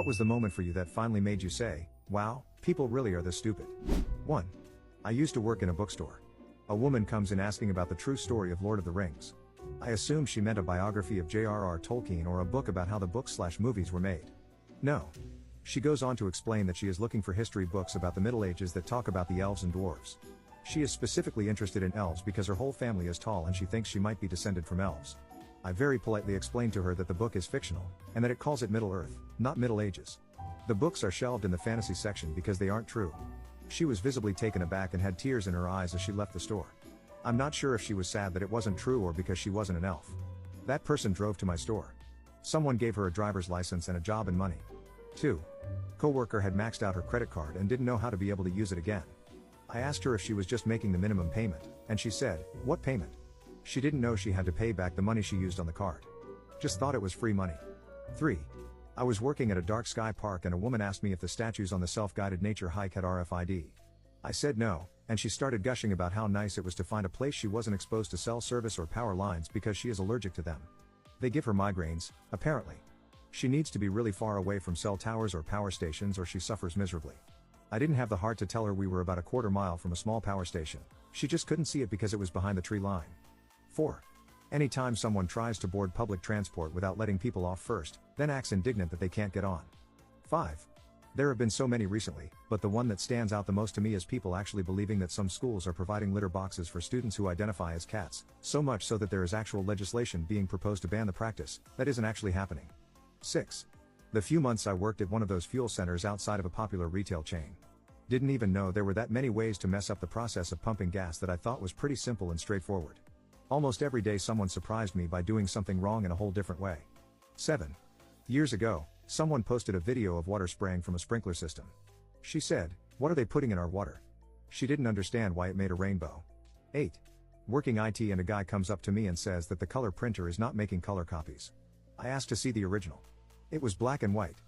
What was the moment for you that finally made you say, wow, people really are this stupid? 1. I used to work in a bookstore. A woman comes in asking about the true story of Lord of the Rings. I assumed she meant a biography of J.R.R. Tolkien or a book about how the books/movies were made. No. She goes on to explain that she is looking for history books about the Middle Ages that talk about the elves and dwarves. She is specifically interested in elves because her whole family is tall and she thinks she might be descended from elves. I very politely explained to her that the book is fictional, and that it calls it Middle Earth, not Middle Ages. The books are shelved in the fantasy section because they aren't true. She was visibly taken aback and had tears in her eyes as she left the store. I'm not sure if she was sad that it wasn't true or because she wasn't an elf. That person drove to my store. Someone gave her a driver's license and a job and money. 2. Coworker had maxed out her credit card and didn't know how to be able to use it again. I asked her if she was just making the minimum payment, and she said, "What payment?" She didn't know she had to pay back the money she used on the card. Just thought it was free money. 3. I was working at a dark sky park and a woman asked me if the statues on the self-guided nature hike had RFID. I said no, and she started gushing about how nice it was to find a place she wasn't exposed to cell service or power lines because she is allergic to them. They give her migraines, apparently. She needs to be really far away from cell towers or power stations or she suffers miserably. I didn't have the heart to tell her we were about a quarter mile from a small power station. She just couldn't see it because it was behind the tree line. 4. Anytime someone tries to board public transport without letting people off first, then acts indignant that they can't get on. 5. There have been so many recently, but the one that stands out the most to me is people actually believing that some schools are providing litter boxes for students who identify as cats, so much so that there is actual legislation being proposed to ban the practice. That isn't actually happening. 6. The few months I worked at one of those fuel centers outside of a popular retail chain. Didn't even know there were that many ways to mess up the process of pumping gas that I thought was pretty simple and straightforward. Almost every day someone surprised me by doing something wrong in a whole different way. 7. Years ago, someone posted a video of water spraying from a sprinkler system. She said, "What are they putting in our water?" She didn't understand why it made a rainbow. 8. Working IT and a guy comes up to me and says that the color printer is not making color copies. I asked to see the original. It was black and white.